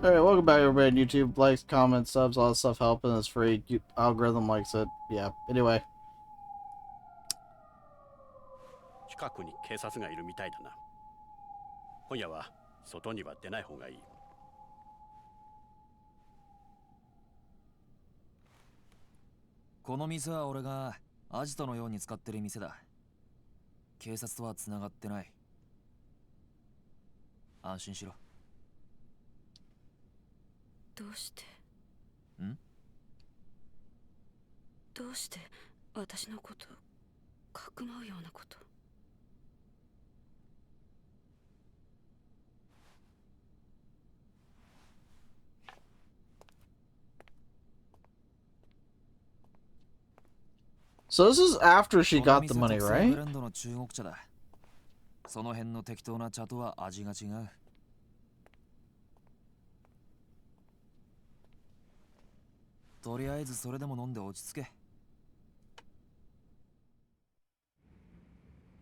Alright, welcome back everybody on YouTube. Likes, comments, subs, all that stuff helping. It's free. Algorithm likes it. Yeah. Anyway. 近くに警察がいるみたいだな。今夜は外には出ない方がいい。この店は俺がアジトのように使ってる店だ。警察とは繋がってない。安心しろ。どうしてん？どうして私のことかくまうようなこと。So this is after she got the money, ブ right? レンドの中国茶だ。その辺の適当な茶とは味が違う。とりあえずそれでも飲んで落ち着け。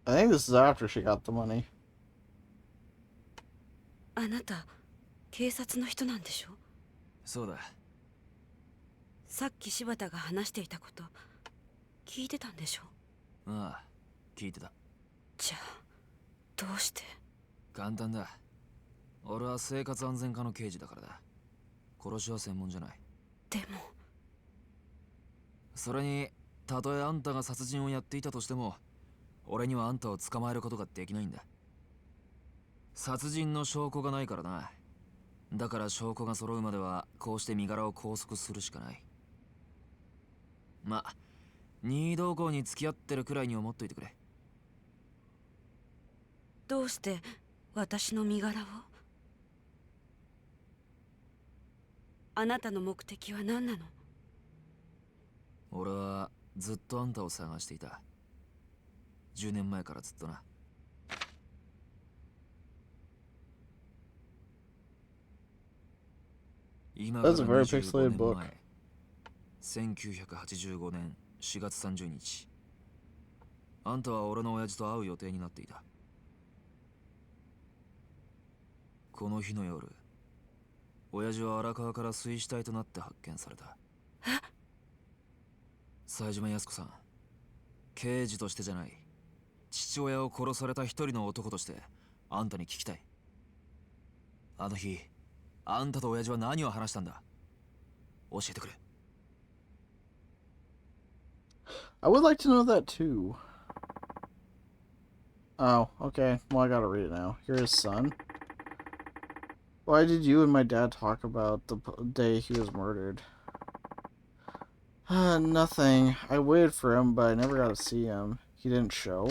I think this is after she got the money. あなた警察の人なんでしょ？そうだ。さっき柴田が話していたこと聞いてたんでしょ？ああ、聞いてた。じゃあどうして？簡単だ。俺は生活安全課の刑事だからだ。殺しは専門じゃない。でもそれに、たとえあんたが殺人をやっていたとしても、俺にはあんたを捕まえることができないんだ。殺人の証拠がないからな。だから証拠が揃うまではこうして身柄を拘束するしかない。ま、任意同行に付き合ってるくらいに思っといてくれ。どうして私の身柄を？あなたの目的は何なの？俺はずっとあんたを探していた。10年前からずっとな。今から25年前、1985年4月30日、あんたは俺の親父と会う予定になっていた。この日の夜、親父は荒川から水死体となって発見された。冴島靖子さん、刑事としてじゃない、父親を殺された一人の男としてあんたに聞きたい。あの日、あんたと親父は何を話したんだ？教えてくれ。I would like to know that too. Oh, okay. Well, I gotta read it now. You're his son. Why did you and my dad talk about the day he was murdered? Nothing. I waited for him, but I never got to see him. He didn't show.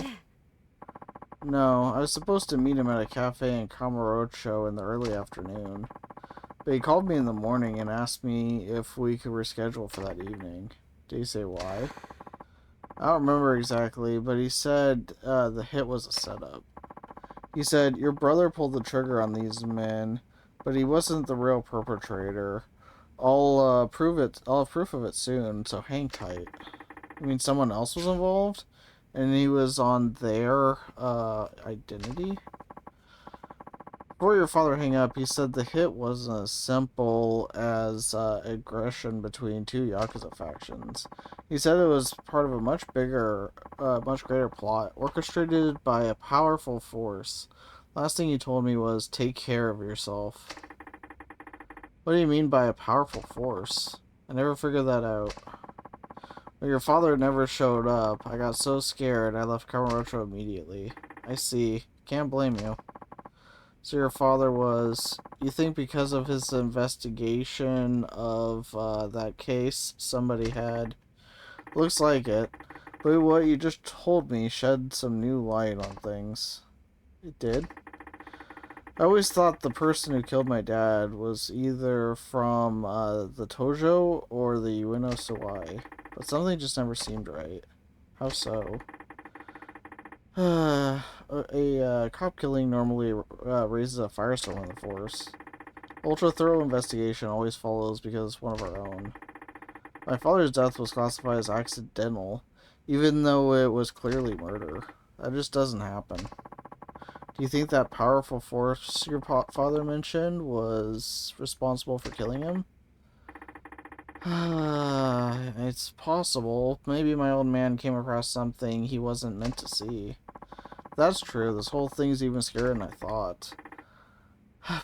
No, I was supposed to meet him at a cafe in Kamurocho in the early afternoon. But he called me in the morning and asked me if we could reschedule for that evening. Did he say why? I don't remember exactly, but he said the hit was a setup. He said, your brother pulled the trigger on these men, but he wasn't the real perpetrator. I'll prove it. I'll have proof of it soon, so hang tight. I mean, someone else was involved? And he was on their identity? Before your father hung up, he said the hit wasn't as simple as aggression between two Yakuza factions. He said it was part of a much bigger, much greater plot, orchestrated by a powerful force. Last thing he told me was, take care of yourself. What do you mean by a powerful force? I never figured that out. But your father never showed up. I got so scared, I left Kamurocho immediately. I see. Can't blame you. So your father was... You think because of his investigation of that case, somebody had... Looks like it. But what you just told me shed some new light on things. It did? I always thought the person who killed my dad was either from the Tojo or the Ueno Sawai, but something just never seemed right. How so? A cop killing normally raises a firestorm in the force. Ultra thorough investigation always follows because it's one of our own. My father's death was classified as accidental, even though it was clearly murder. That just doesn't happen. Do you think that powerful force your father mentioned was responsible for killing him? It's possible. Maybe my old man came across something he wasn't meant to see. That's true. This whole thing's even scarier than I thought.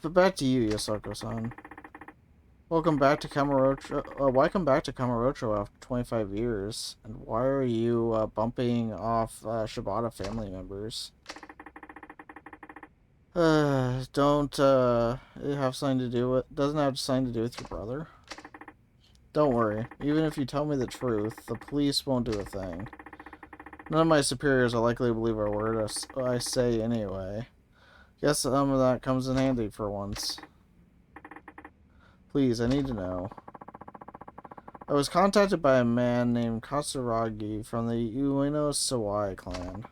But back to you, Yasoko-san. Welcome back to Kamurocho. Welcome back to Kamurocho after 25 years. And why are you bumping off Shibata family members? Don't it have something to do with? Doesn't have something to do with your brother? Don't worry. Even if you tell me the truth, the police won't do a thing. None of my superiors are likely to believe a word I say anyway. Guess some of that comes in handy for once. Please, I need to know. I was contacted by a man named Katsuragi from the Ueno Sawai clan.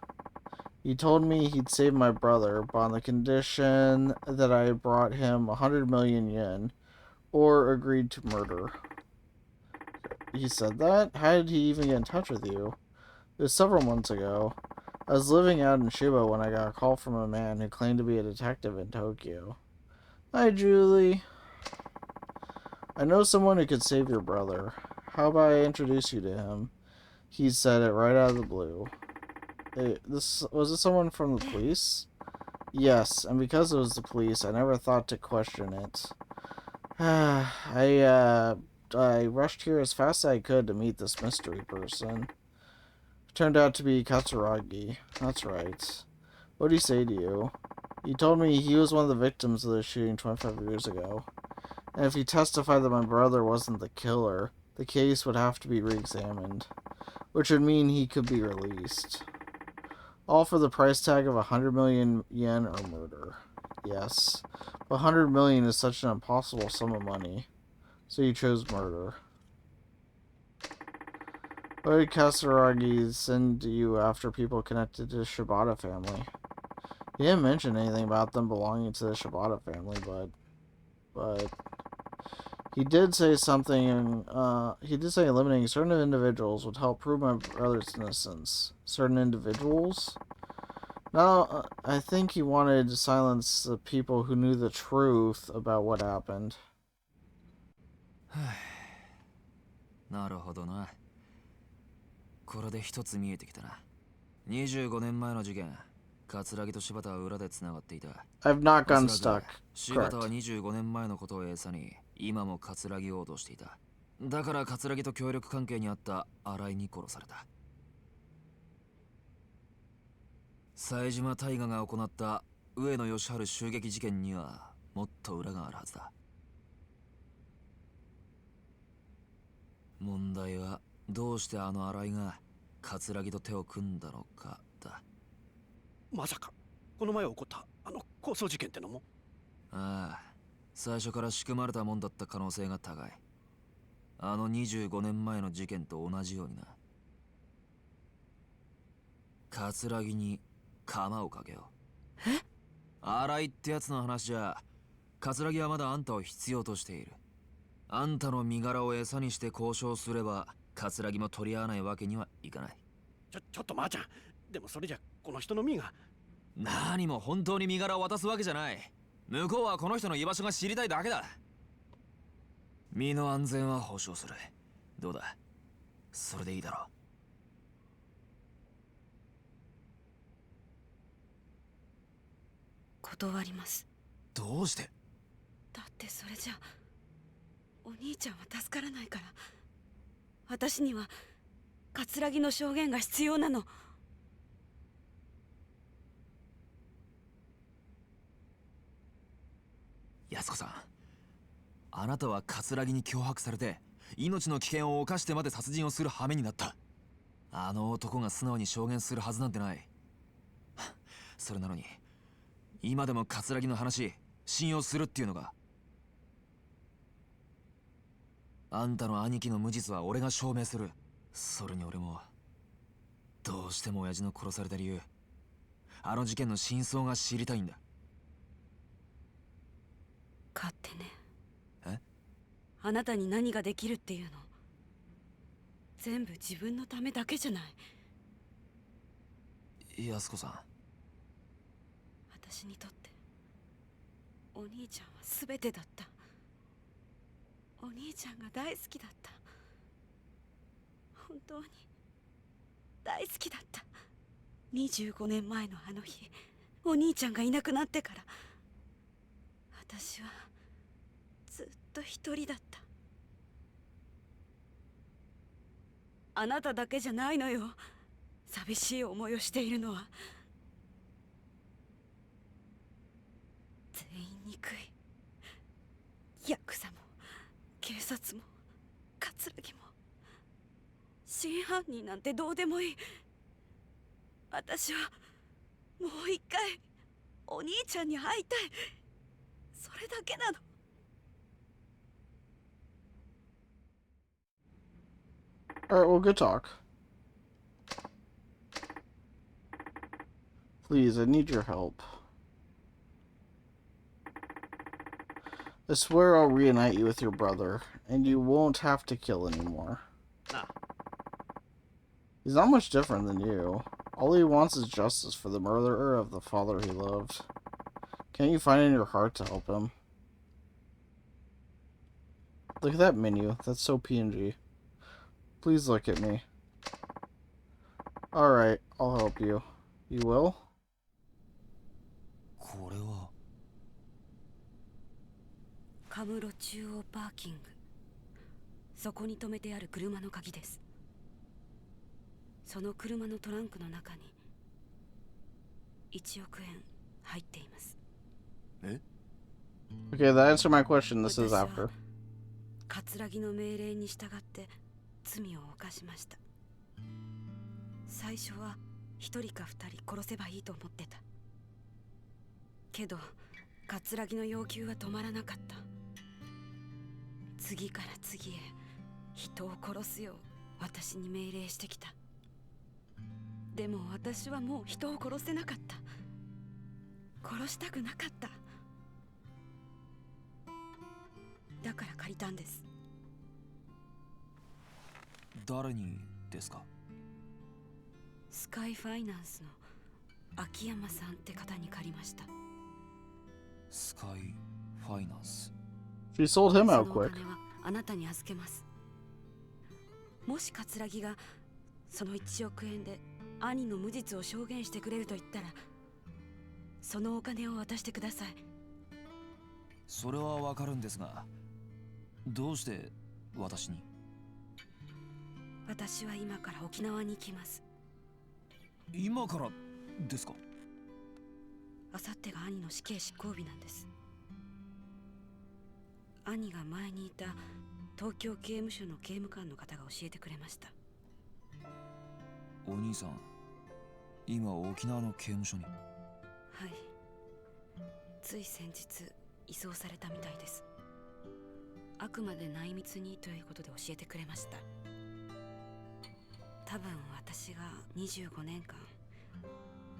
He told me he'd save my brother, but on the condition that I brought him 100 million yen, or agreed to murder. He said that? How did he even get in touch with you? It was several months ago. I was living out in Shiba when I got a call from a man who claimed to be a detective in Tokyo. Hi, Julie. I know someone who could save your brother. How about I introduce you to him? He said it right out of the blue. Hey, was this someone from the police? Yes, and because it was the police, I never thought to question it. I rushed here as fast as I could to meet this mystery person. It turned out to be Katsuragi. That's right. What did he say to you? He told me he was one of the victims of the shooting 25 years ago. And if he testified that my brother wasn't the killer, the case would have to be re-examined. Which would mean he could be released. All for the price tag of 100 million yen or murder. Yes. But 100 million is such an impossible sum of money. So you chose murder. Why did Katsuragi send you after people connected to the Shibata family? He didn't mention anything about them belonging to the Shibata family, but he did say something, he did say eliminating certain individuals would help prove my brother's innocence. Certain individuals? No, I think he wanted to silence the people who knew the truth about what happened. なるほどな。これで一つ見えてきたな。25年前の事件、桂木と柴田は裏で繋がっていた。I've not おそ gotten ら stuck. く柴田は Correct. 25年前のことを餌に今も桂木を脅していた。だから桂木と協力関係にあった新井に殺された。冴島大河が行った上野義治襲撃事件にはもっと裏があるはずだ。問題はどうしてあの新井が桂木と手を組んだのかだ。まさかこの前起こったあの抗争事件ってのも？ああ、最初から仕組まれたもんだった可能性が高い。あの25年前の事件と同じようにな。桂木に鎌をかけよう。え？新井ってやつの話じゃ、桂木はまだあんたを必要としている。あんたの身柄を餌にして交渉すれば、桂木も取り合わないわけにはいかない。ちょっとまーちゃん、でもそれじゃこの人の身が。何も本当に身柄を渡すわけじゃない。向こうはこの人の居場所が知りたいだけだ。身の安全は保証する。どうだ、それでいいだろう。断ります。どうして？だってそれじゃお兄ちゃんは助からないから。私には桂木の証言が必要なの。安子さん、あなたは桂木に脅迫されて命の危険を冒してまで殺人をする羽目になった。あの男が素直に証言するはずなんてない。それなのに今でも桂木の話信用するっていうのが。あんたの兄貴の無実は俺が証明する。それに俺もどうしても親父の殺された理由、あの事件の真相が知りたいんだ。勝ってね。え？あなたに何ができるっていうの、全部自分のためだけじゃない。安子さん、私にとってお兄ちゃんは全てだった。お兄ちゃんが大好きだった。本当に大好きだった。25年前のあの日、お兄ちゃんがいなくなってから私はずっと一人だった。あなただけじゃないのよ、寂しい思いをしているのは。全員憎い。ヤクザも警察も葛城も。真犯人なんてどうでもいい。私はもう一回お兄ちゃんに会いたい。それだけなの。Alright, well, good talk. Please, I need your help. I swear I'll reunite you with your brother, and you won't have to kill anymore. Nah. He's not much different than you. All he wants is justice for the murderer of the father he loved. Can't you find it in your heart to help him? Look at that menu. That's so PNG. Please look at me. Alright, I'll help you. You will? これはカムロ中央パーキング。そこに止めてある車の鍵です。その車のトランクの中に1億円入っています。え Okay, that answered my question. This is after. 葛城の命令に従って罪を犯しました。最初は1人か2人殺せばいいと思ってた。けど葛城の要求は止まらなかった。次から次へ人を殺すよう私に命令してきた。でも私はもう人を殺せなかった。殺したくなかった。だから借りたんです。誰にですか？スカイファイナンスの秋山さんって方に借りました。スカイファイナンス。She sold him そ out のお quick. 金はあなたに預けます。もし葛城がその1億円で兄の無実を証言してくれると言ったら、そのお金を渡してください。それはわかるんですが、どうして私に？私は今から沖縄に行きます。今からですか？あさってが兄の死刑執行日なんです。兄が前にいた東京刑務所の刑務官の方が教えてくれました。お兄さん、今沖縄の刑務所に？はい、つい先日移送されたみたいです。あくまで内密にということで教えてくれました。多分私が25年間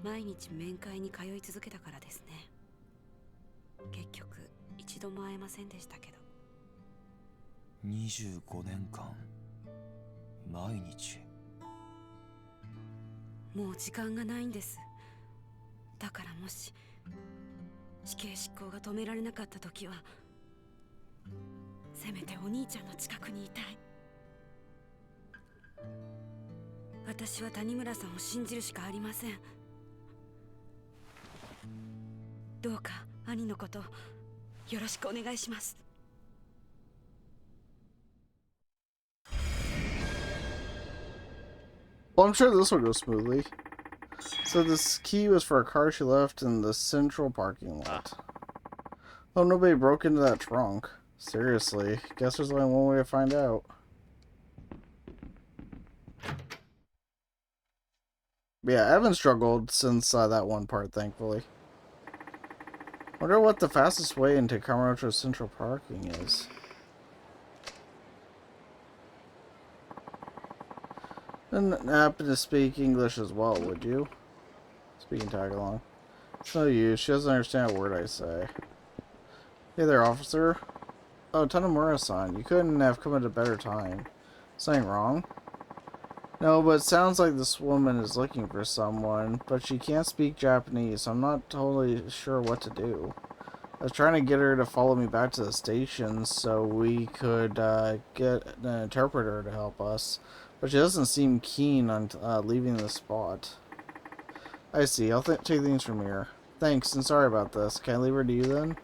毎日面会に通い続けたからですね。結局一度も会えませんでしたけど。25年間毎日。もう時間がないんです。だからもし死刑執行が止められなかった時は、せめてお兄ちゃんの近くにいたい。私は谷村さんを信じるしかありません。どうか兄のことよろしくお願いします。Well, I'm sure this will go smoothly. So this key was for a car she left in the central parking lot. Oh, nobody broke into that trunk. Seriously, guess there's only one way to find out. Yeah, I haven't struggled since that one part, thankfully. Wonder what the fastest way into Kamurocho Central Parking is. Didn't happen to speak English as well, would you? Speaking tag-along. It's no use, she doesn't understand a word I say. Hey there, officer. Oh, Tanamura-san, you couldn't have come at a better time. Something wrong? No, but it sounds like this woman is looking for someone, but she can't speak Japanese, so I'm not totally sure what to do. I was trying to get her to follow me back to the station so we could get an interpreter to help us, but she doesn't seem keen on leaving the spot. I see. I'll take things from here. Thanks, and sorry about this. Can I leave her to you then?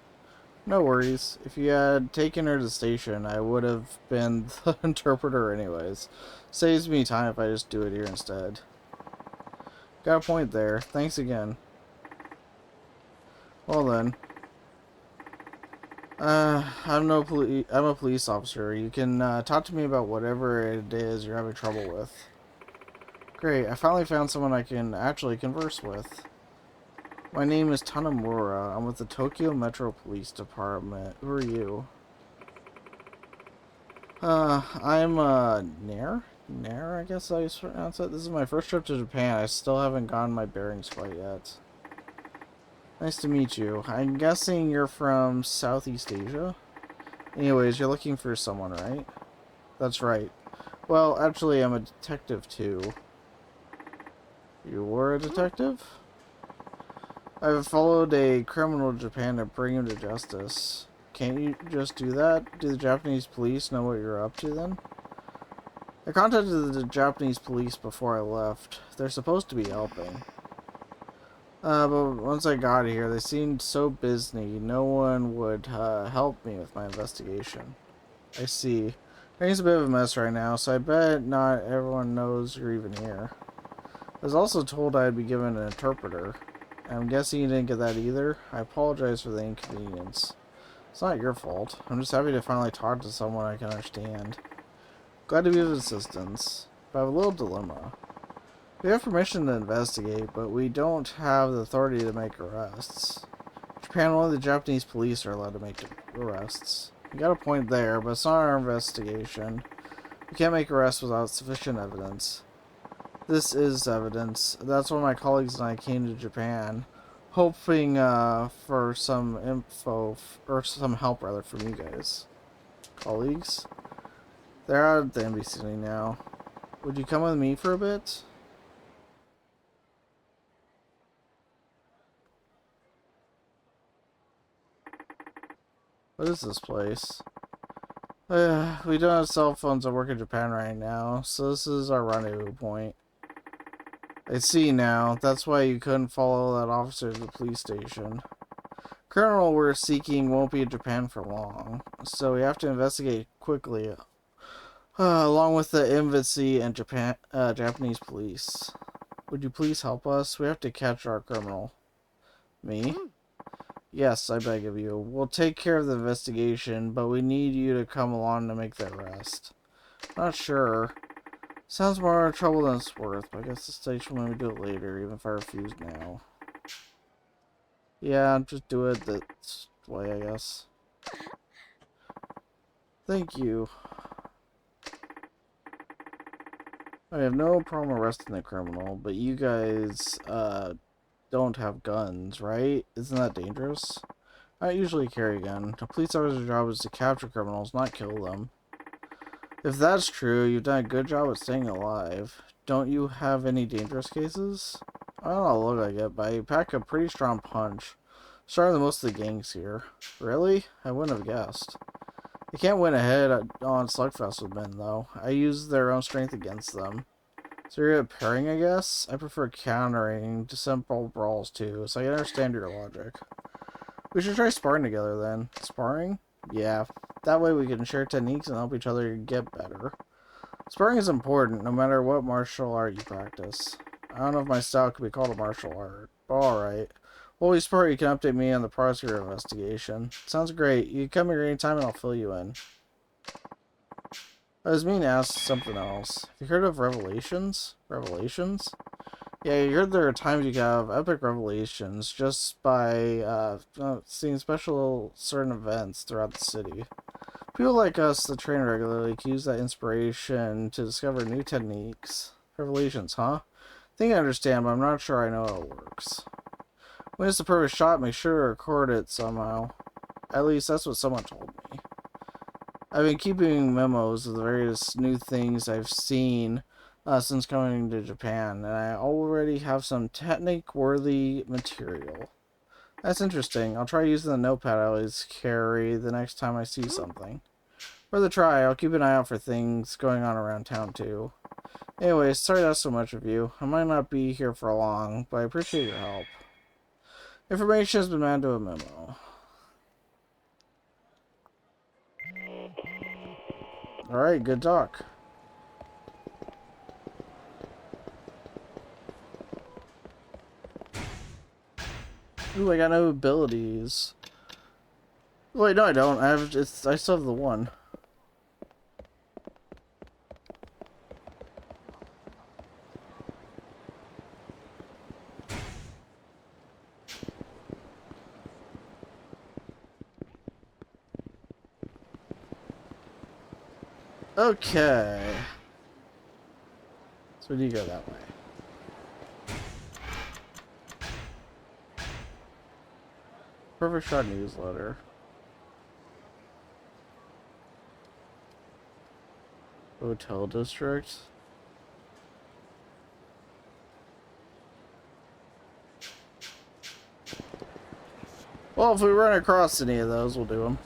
No worries. If you had taken her to the station, I would have been the interpreter anyways. Saves me time if I just do it here instead. Got a point there. Thanks again. Well then. I'm a police officer. You can talk to me about whatever it is you're having trouble with. Great, I finally found someone I can actually converse with. My name is Tanamura. I'm with the Tokyo Metro Police Department. Who are you? I'm, Nair? Nair, I guess I pronounce it. This is my first trip to Japan. I still haven't gotten my bearings quite yet. Nice to meet you. I'm guessing you're from Southeast Asia? Anyways, you're looking for someone, right? That's right. Well, actually, I'm a detective, too. You were a detective? I've followed a criminal to Japan to bring him to justice. Can't you just do that? Do the Japanese police know what you're up to, then? I contacted the Japanese police before I left. They're supposed to be helping. But once I got here, they seemed so busy, no one would help me with my investigation. I see. Everything's a bit of a mess right now, so I bet not everyone knows you're even here. I was also told I'd be given an interpreter. I'm guessing you didn't get that either. I apologize for the inconvenience. It's not your fault. I'm just happy to finally talk to someone I can understand. Glad to be of assistance, but I have a little dilemma. We have permission to investigate, but we don't have the authority to make arrests. In Japan, only the Japanese police are allowed to make arrests. You got a point there, but it's not our investigation. We can't make arrests without sufficient evidence. This is evidence. That's why my colleagues and I came to Japan, hoping for some info, or some help rather, from you guys. Colleagues? They're out at the embassy now. Would you come with me for a bit? What is this place? We don't have cell phones that work in Japan right now, so this is our rendezvous point. I see now. That's why you couldn't follow that officer to the police station. Criminal we're seeking won't be in Japan for long, so we have to investigate quickly, along with the embassy and Japanese police. Would you please help us? We have to catch our criminal. Me? Yes, I beg of you. We'll take care of the investigation, but we need you to come along to make the arrest. Not sure. Sounds more trouble than it's worth, but I guess the station will let me do it later, even if I refuse now. Yeah, just do it that way, I guess. Thank you. I have no problem arresting the criminal, but you guys, don't have guns, right? Isn't that dangerous? I don't usually carry a gun. A police officer's job is to capture criminals, not kill them. If that's true, you've done a good job at staying alive. Don't you have any dangerous cases? I don't know, look like it, but I pack a pretty strong punch. Stronger than most of the gangs here. Really? I wouldn't have guessed. They can't win ahead on Slugfest with men, though. I use their own strength against them. So you're good at pairing, I guess? I prefer countering to simple brawls, too, so I can understand your logic. We should try sparring together, then. Sparring? Yeah. That way we can share techniques and help each other get better. Sparring is important, no matter what martial art you practice. I don't know if my style could be called a martial art, but alright. While we spar, you can update me on the progress of your investigation. Sounds great. You can come here anytime and I'll fill you in. I was meaning to ask something else. Have you heard of revelations? Revelations? Yeah, you heard there are times you can have epic revelations just by seeing special certain events throughout the city. People like us that train regularly can use that inspiration to discover new techniques. Revelations, huh? I think I understand, but I'm not sure I know how it works. When it's the perfect shot, make sure to record it somehow. At least that's what someone told me. I've been keeping memos of the various new things I've seen since coming to Japan, and I already have some technique-worthy material. That's interesting. I'll try using the notepad I always carry the next time I see something. For the try, I'll keep an eye out for things going on around town, too. Anyways, sorry that's so much of you. I might not be here for long, but I appreciate your help. Information has been added to a memo. Alright, good talk. Ooh, I got no abilities. Wait, no I don't. I still have the one. Okay. So do you go that way? Perfect Shot newsletter. Hotel district. Well, if we run across any of those, we'll do them.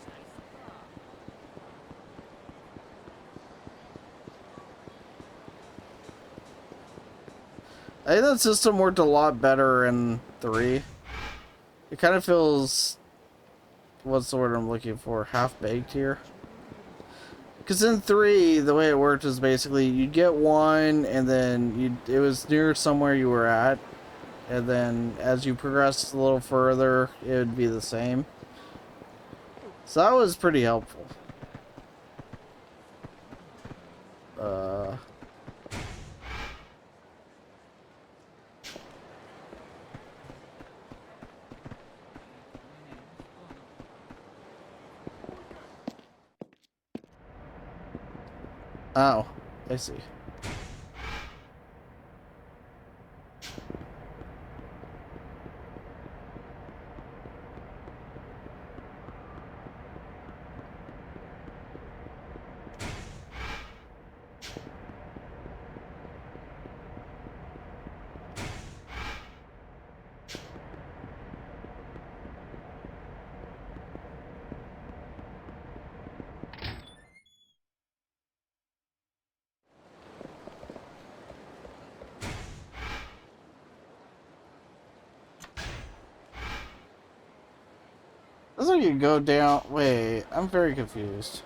I think that system worked a lot better in 3. It kind of feels... what's the word I'm looking for? Half-baked here. Because in 3, the way it worked is basically you'd get one, and then it was near somewhere you were at, and then as you progressed a little further, it would be the same. So that was pretty helpful. Oh, I see. Looks like you go down. Wait, I'm very confused.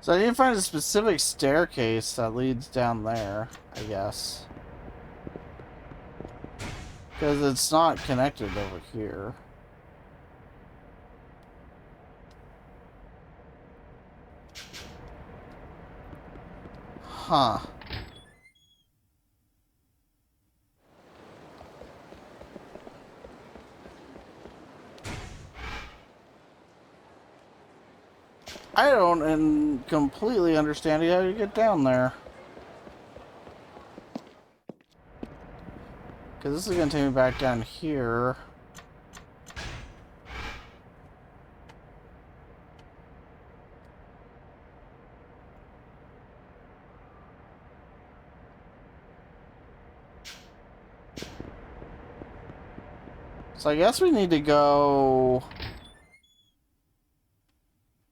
So I need to find a specific staircase that leads down there, I guess. Because it's not connected over here. Huh. I don't completely understand how to get down there. Because this is going to take me back down here. So I guess we need to go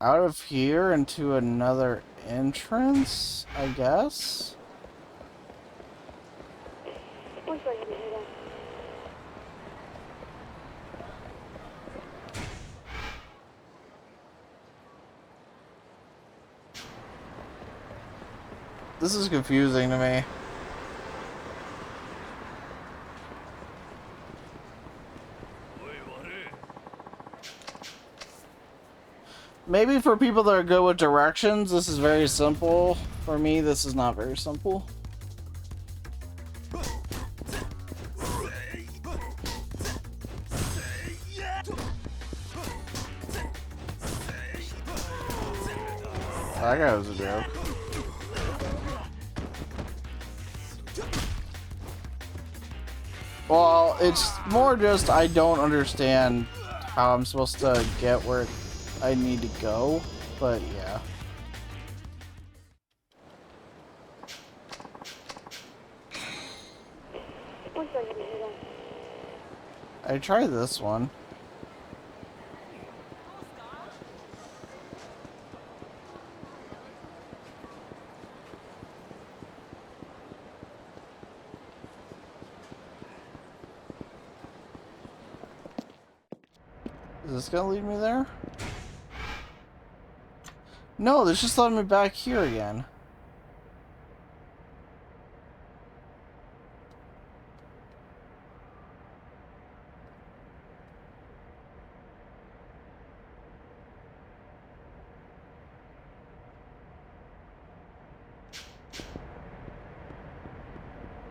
out of here into another entrance, I guess? This is confusing to me. Maybe for people that are good with directions, this is very simple. For me, this is not very simple. That guy was a joke. Well, it's more just I don't understand how I'm supposed to get where I need to go, but yeah. I tried this one. Is this gonna lead me there? No, this just led me back here again.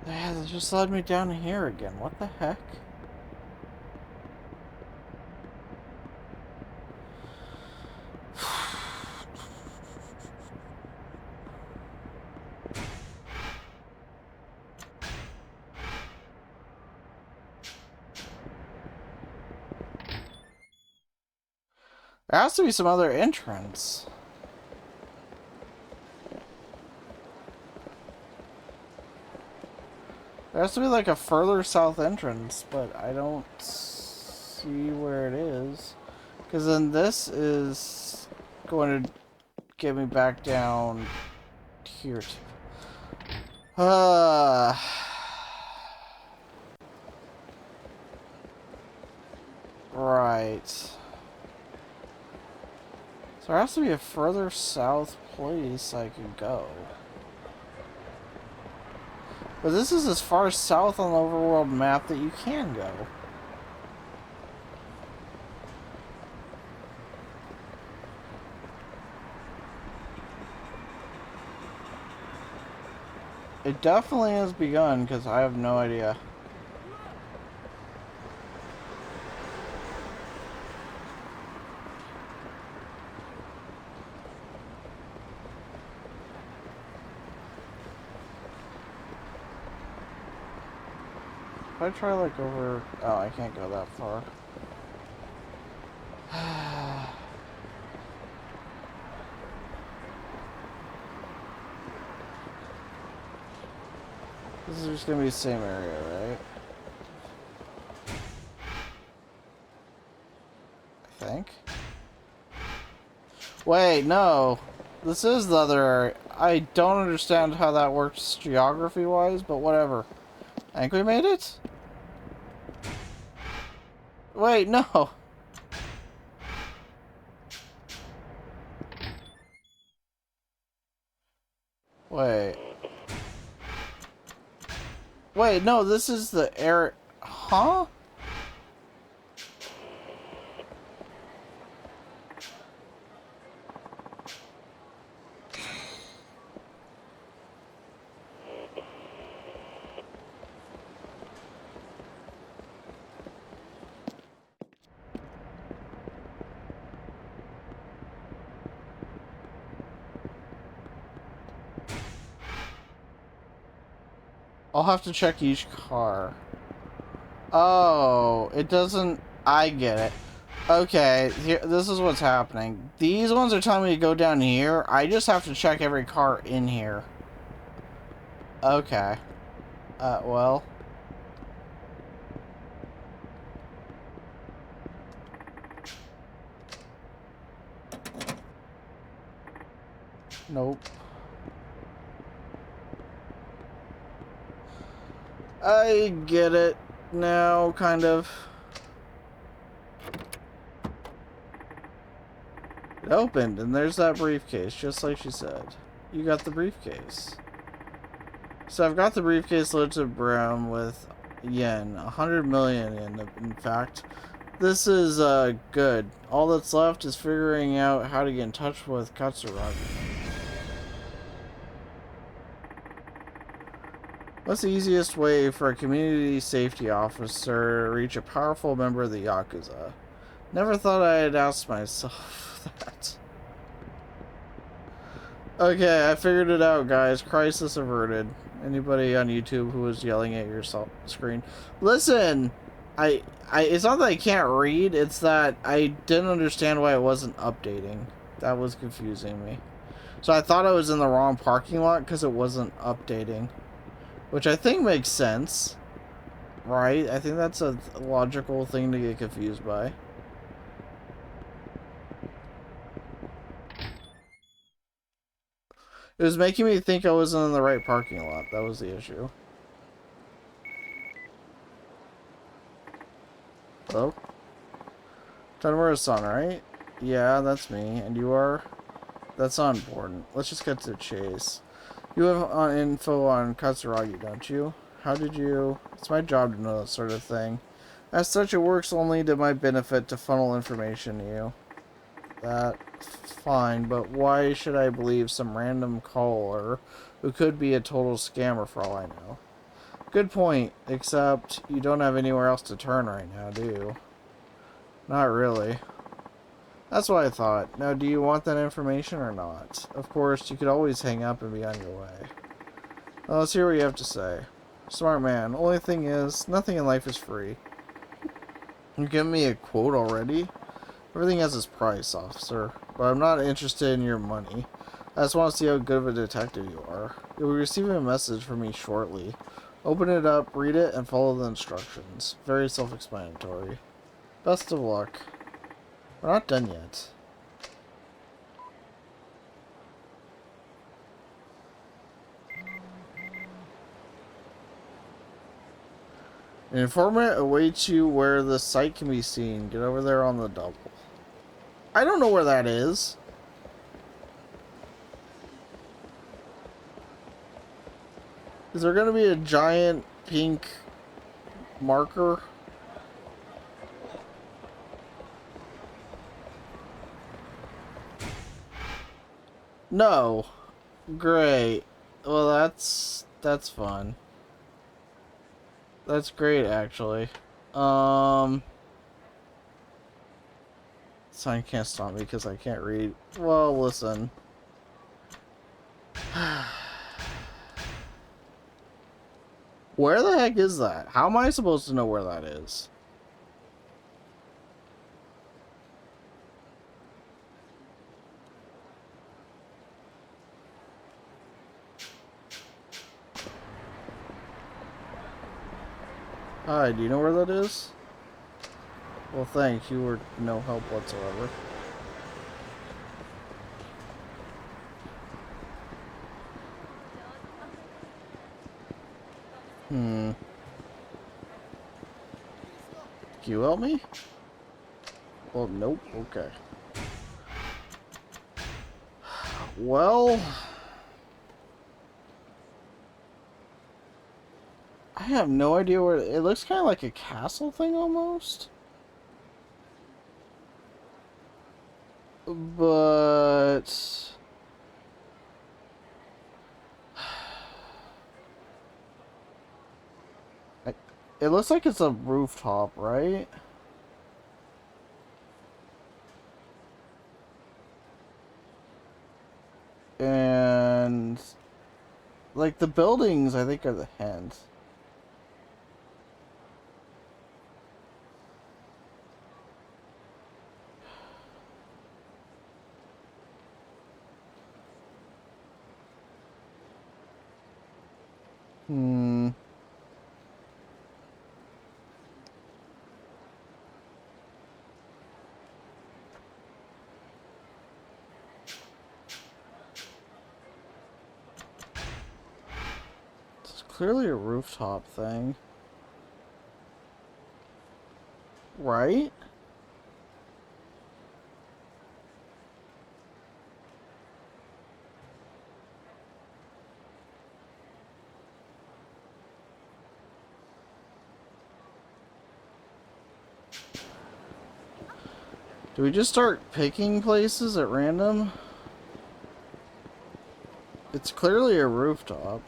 Yeah, this just led me down here again. What the heck? There has to be some other entrance. There has to be like a further south entrance, but I don't see where it is. Because then this is going to get me back down here. Right. So there has to be a further south place I could go. But this is as far south on the overworld map that you can go. It definitely has begun, because I have no idea. If I try like over... Oh, I can't go that far. This is just gonna be the same area, right? I think. Wait, no. This is the other area. I don't understand how that works geography-wise, but whatever. I think we made it? Wait, no. Wait. Wait, no, this is the area. Huh? I'll have to check each car. Oh, it doesn't... I get it. Okay, here, this is what's happening. These ones are telling me to go down here. I just have to check every car in here. Okay. Well. Nope. I get it now, kind of. It opened, and there's that briefcase, just like she said. You got the briefcase. So I've got the briefcase loaded to the brim with yen, 100 million yen, in fact. This is, good. All that's left is figuring out how to get in touch with Katsuragi. What's the easiest way for a community safety officer to reach a powerful member of the Yakuza? Never thought I'd ask myself that. Okay, I figured it out, guys. Crisis averted. Anybody on YouTube who was yelling at your screen, listen. It's not that I can't read. It's that I didn't understand why it wasn't updating. That was confusing me. So I thought I was in the wrong parking lot because it wasn't updating, which I think makes sense, right? I think that's a logical thing to get confused by. It was making me think I wasn't in the right parking lot. That was the issue. Hello? Tanamura-san, right? Yeah, that's me. And you are? That's not important. Let's just get to the chase. You have info on Katsuragi, don't you? How did you... It's my job to know that sort of thing. As such, it works only to my benefit to funnel information to you. That's fine, but why should I believe some random caller who could be a total scammer for all I know? Good point, except you don't have anywhere else to turn right now, do you? Not really. That's what I thought. Now, do you want that information or not? Of course, you could always hang up and be on your way. Well, let's hear what you have to say. Smart man. Only thing is, nothing in life is free. You giving me a quote already? Everything has its price, officer. But I'm not interested in your money. I just want to see how good of a detective you are. You'll be receiving a message from me shortly. Open it up, read it, and follow the instructions. Very self-explanatory. Best of luck. We're not done yet. An informant awaits you where the site can be seen. Get over there on the double. I don't know where that is. Is there going to be a giant pink marker? No. Great. Well, that's fun. That's great, actually. Sign can't stop me because I can't read. Well, listen. Where the heck is that? How am I supposed to know where that is? Hi, do you know where that is? Well, thanks. You were no help whatsoever. Can you help me? Well, nope. Okay. Well... I have no idea where... It looks kind of like a castle thing, almost. But... It looks like it's a rooftop, right? And... like, the buildings, I think, are the hint. It's clearly a rooftop thing. Right? Do we just start picking places at random? It's clearly a rooftop.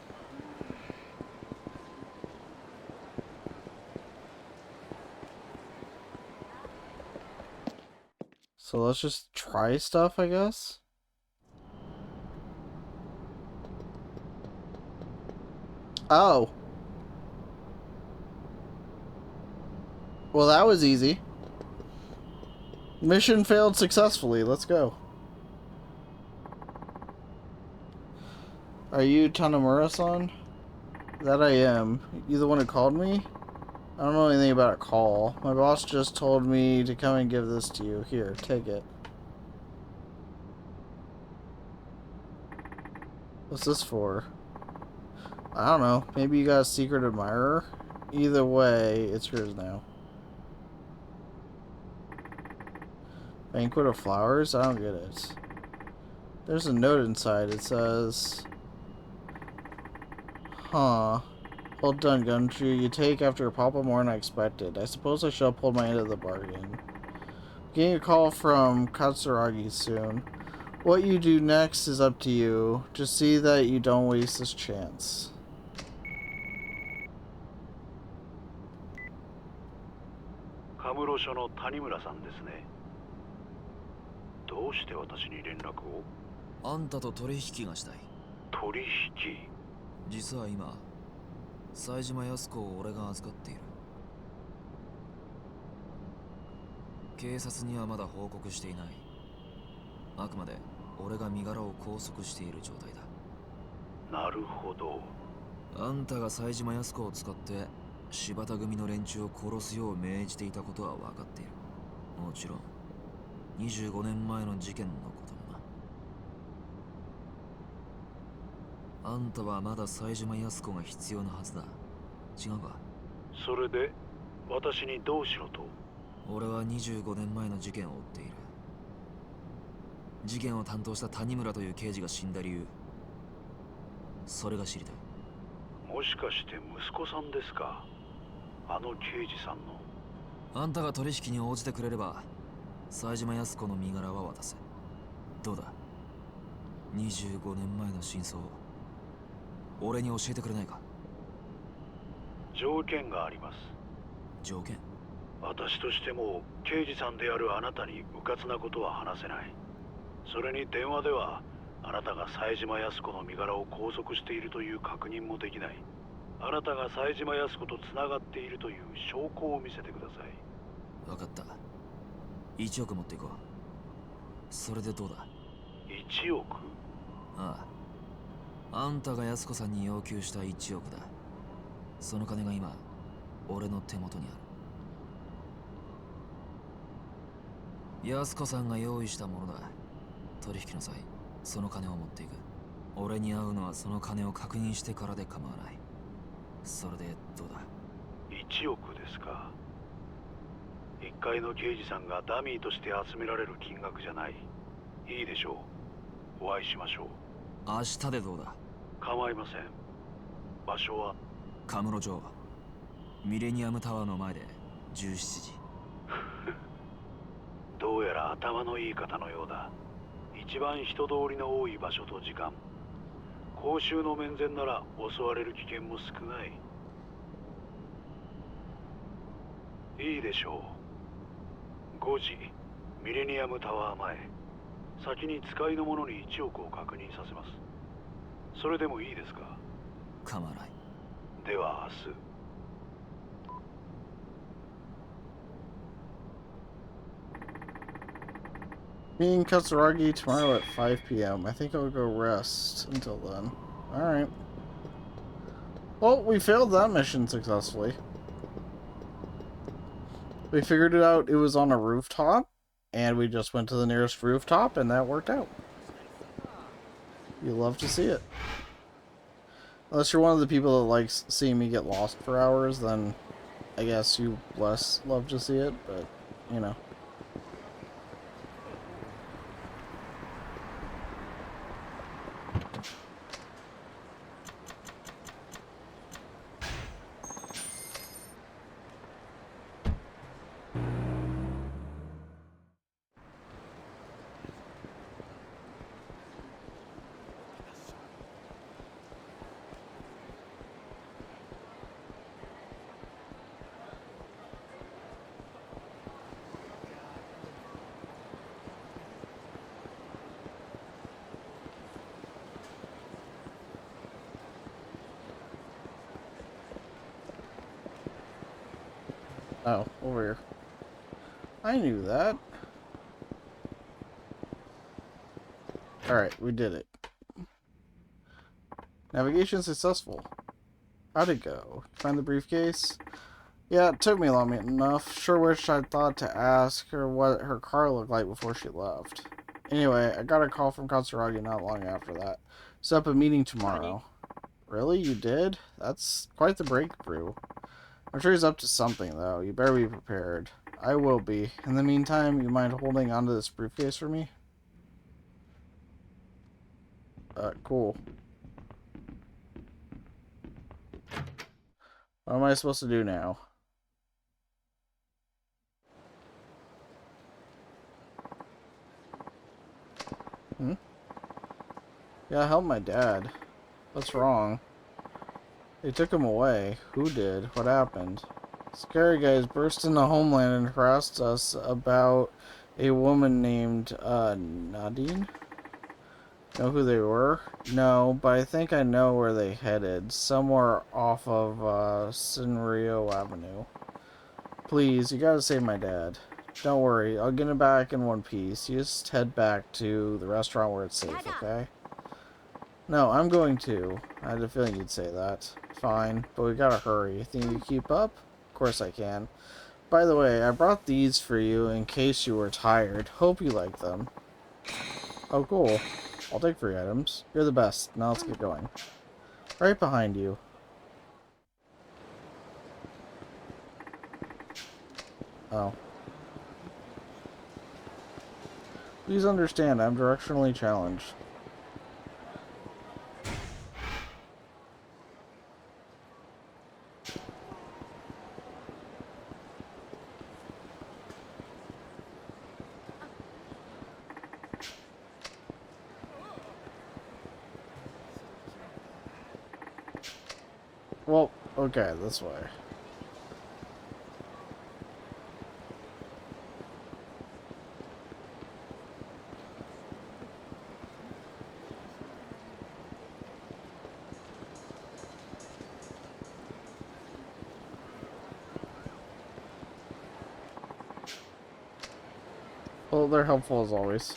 So let's just try stuff, I guess? Oh. Well, that was easy. Mission failed successfully. Let's go. Are you Tanamura-san? That I am. You the one who called me? I don't know anything about a call. My boss just told me to come and give this to you. Here, take it. What's this for? I don't know. Maybe you got a secret admirer? Either way, it's yours now. Banquet of flowers? I don't get it. There's a note inside. It says... Huh. Well done, Gumshoe. You take after a papa more than I expected. I suppose I shall have pulled my end of the bargain. Getting a call from Katsuragi soon. What you do next is up to you. Just see that you don't waste this chance. Kamurochoの谷村さんですね。どうして私に連絡を？あんたと取引がしたい。取引？実は今、冴島康子を俺が預かっている。警察にはまだ報告していない。あくまで俺が身柄を拘束している状態だ。なるほど。あんたが冴島康子を使って柴田組の連中を殺すよう命じていたことは分かっている。もちろん25年前の事件のこともな。あんたはまだ冴島康子が必要なはずだ。違うか？それで私にどうしろと？俺は25年前の事件を追っている。事件を担当した谷村という刑事が死んだ理由、それが知りたい。もしかして息子さんですか？あの刑事さんの。あんたが取引に応じてくれれば冴島康子の身柄は渡す。どうだ、25年前の真相を俺に教えてくれないか？条件があります。条件？私としても刑事さんであるあなたにうかつなことは話せない。それに電話ではあなたが冴島康子の身柄を拘束しているという確認もできない。あなたが冴島康子とつながっているという証拠を見せてください。分かった。1億持っていこう。それでどうだ？1億？ああ。あんたが康子さんに要求した1億だ。その金が今俺の手元にある。康子さんが用意したものだ。取引の際その金を持っていく。俺に会うのはその金を確認してからで構わない。それでどうだ？1億ですか。一階の刑事さんがダミーとして集められる金額じゃない。いいでしょう。お会いしましょう。明日でどうだ？構いません。場所はカムロ町ミレニアムタワーの前で17時。どうやら頭のいい方のようだ。一番人通りの多い場所と時間。公衆の面前なら襲われる危険も少ない。いいでしょう。5時、ミレニアムタワー前。先に使いの者に1億を確認させます。それでもいいですか？構わない。では明日。Meeting Katsuragi tomorrow at 5 p.m. I think I'll go rest until then. Alright. Well, we failed that mission successfully. We figured it out, it was on a rooftop, and we just went to the nearest rooftop, and that worked out. You love to see it. Unless you're one of the people that likes seeing me get lost for hours, then I guess you less love to see it, but, you know. Oh, over here. I knew that. Alright, we did it. Navigation successful. How'd it go? Find the briefcase? Yeah, it took me long enough. Sure wish I'd thought to ask her what her car looked like before she left. Anyway, I got a call from Katsuragi not long after that. Set up a meeting tomorrow. Really? You did? That's quite the breakthrough. I'm sure he's up to something, though. You better be prepared. I will be. In the meantime, you mind holding onto this briefcase for me? Cool. What am I supposed to do now? Hmm? Yeah, help my dad. What's wrong? They took him away. Who did? What happened? Scary guys burst into Homeland and harassed us about a woman named, Nadine? Know who they were? No, but I think I know where they headed. Somewhere off of, Senrio Avenue. Please, you gotta save my dad. Don't worry, I'll get him back in one piece. You just head back to the restaurant where it's safe, okay? No, I'm going to. I had a feeling you'd say that. Fine, but we gotta hurry. Think you can keep up? Of course I can. By the way, I brought these for you in case you were tired. Hope you like them. Oh, cool. I'll take 3 items. You're the best. Now let's get going. Right behind you. Oh. Please understand, I'm directionally challenged. Well, okay, this way. Well, they're helpful as always.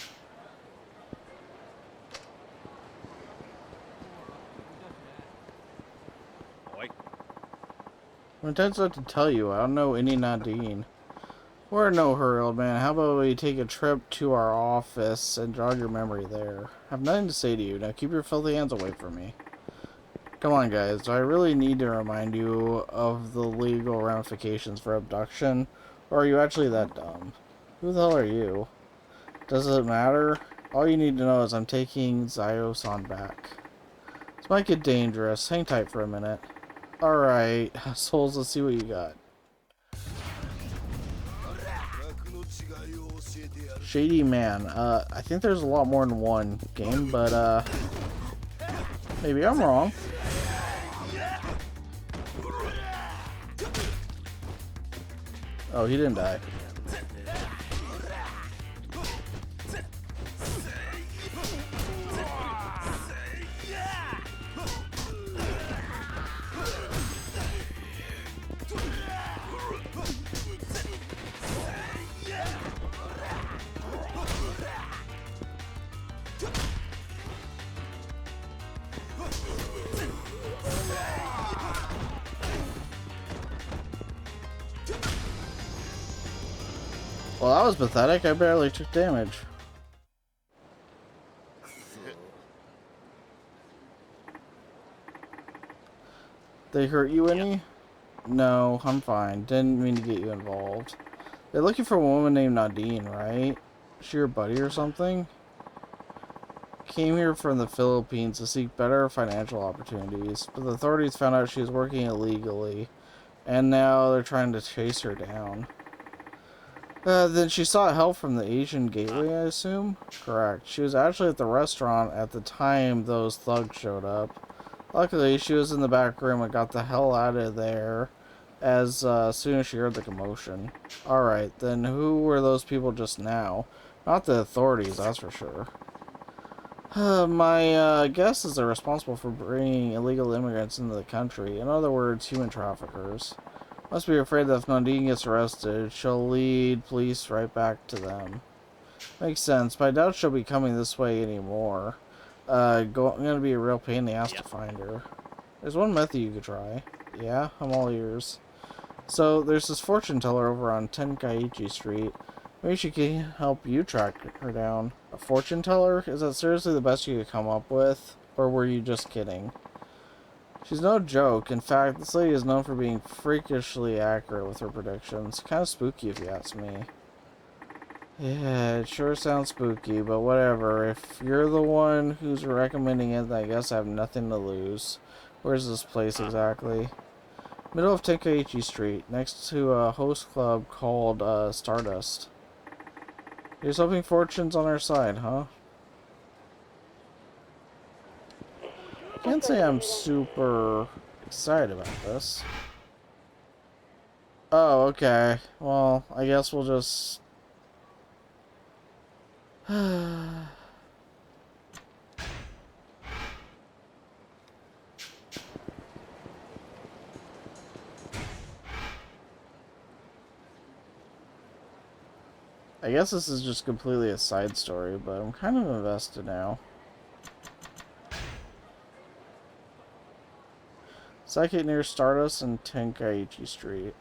I'm tempted to tell you, I don't know any Nadine. We're in no hurry, old man. How about we take a trip to our office and jog your memory there? I have nothing to say to you. Now keep your filthy hands away from me. Come on, guys. Do I really need to remind you of the legal ramifications for abduction? Or are you actually that dumb? Who the hell are you? Does it matter? All you need to know is I'm taking Zio-san back. This might get dangerous. Hang tight for a minute. Alright, assholes, let's see what you got. Shady Man. I think there's a lot more than one game, but, maybe I'm wrong. Oh, he didn't die. Well, that was pathetic. I barely took damage. They hurt you any? No, I'm fine. Didn't mean to get you involved. They're looking for a woman named Nadine, right? Is she your buddy or something? Came here from the Philippines to seek better financial opportunities, but the authorities found out she was working illegally, and now they're trying to chase her down. Then she sought help from the Asian Gateway, I assume? Correct. She was actually at the restaurant at the time those thugs showed up. Luckily, she was in the back room and got the hell out of there as soon as she heard the commotion. Alright, then who were those people just now? Not the authorities, that's for sure. My guess is they're responsible for bringing illegal immigrants into the country. In other words, human traffickers. Must be afraid that if Nadine gets arrested, she'll lead police right back to them. Makes sense, but I doubt she'll be coming this way anymore. Gonna be a real pain in the ass to find her. There's one method you could try. Yeah, I'm all ears. So, there's this fortune teller over on Tenkaichi Street. Maybe she can help you track her down. A fortune teller? Is that seriously the best you could come up with? Or were you just kidding? She's no joke. In fact, this lady is known for being freakishly accurate with her predictions. Kind of spooky if you ask me. Yeah, it sure sounds spooky, but whatever. If you're the one who's recommending it, then I guess I have nothing to lose. Where's this place exactly? Middle of Tenkaichi Street, next to a host club called Stardust. Here's hoping fortune's on our side, huh? Can't say I'm super excited about this. Oh, okay. Well, I guess we'll just... I guess this is just completely a side story, but I'm kind of invested now. Psychic near Stardust and Tenkaichi Street.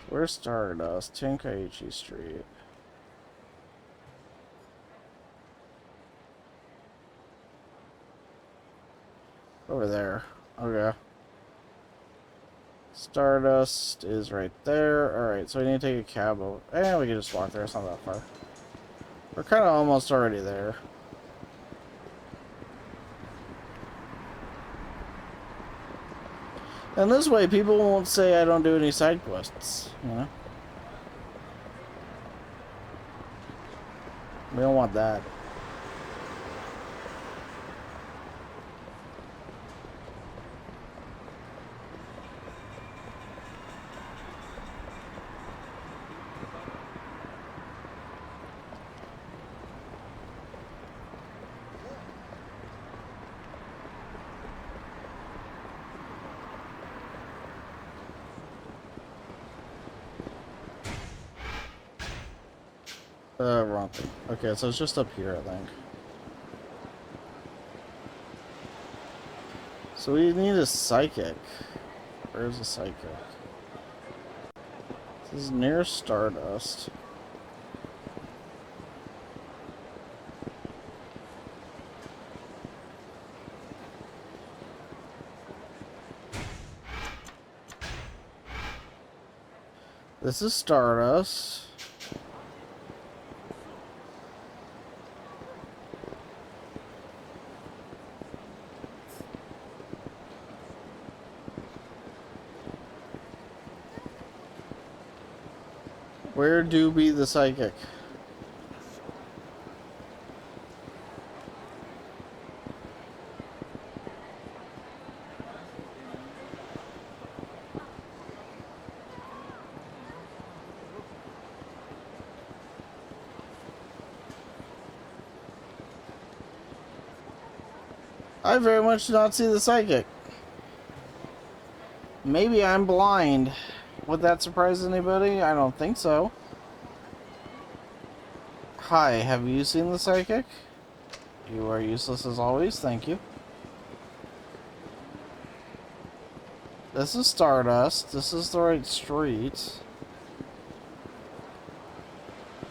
Where's Stardust? Tenkaichi Street. Over there. Okay. Stardust is right there. Alright, so we need to take a cab over. And we can just walk there. It's not that far. We're kind of almost already there. And this way, people won't say I don't do any side quests, you know? We don't want that. Wrong thing. Okay, so it's just up here, I think. So we need a psychic. Where's the psychic? This is near Stardust. This is Stardust. Where do be the psychic? I very much do not see the psychic. Maybe I'm blind. Would that surprise anybody? I don't think so. Hi, have you seen the psychic? You are useless as always, thank you. This is Stardust. This is the right street.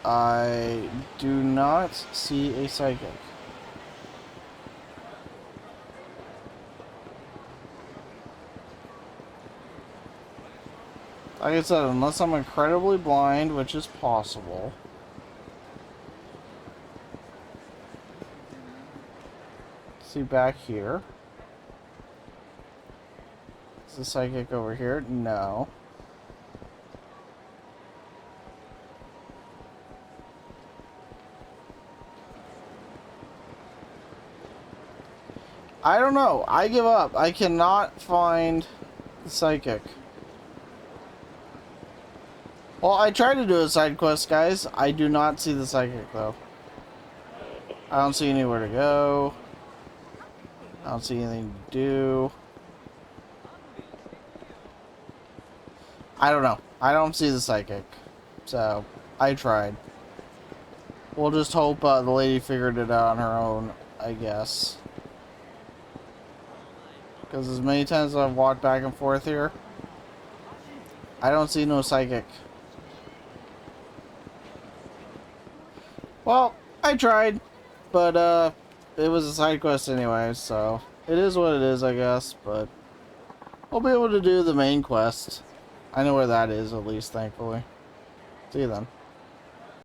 I do not see a psychic. Like I said, unless I'm incredibly blind, which is possible. See back here. Is the psychic over here? No. I don't know. I give up. I cannot find the psychic. Well, I tried to do a side quest, guys. I do not see the psychic, though. I don't see anywhere to go. I don't see anything to do. I don't know. I don't see the psychic. So, I tried. We'll just hope the lady figured it out on her own, I guess. Because as many times as I've walked back and forth here, I don't see no psychic. Well, I tried, but it was a side quest anyway, so it is what it is, I guess, but I'll be able to do the main quest. I know where that is, at least, thankfully. See you then.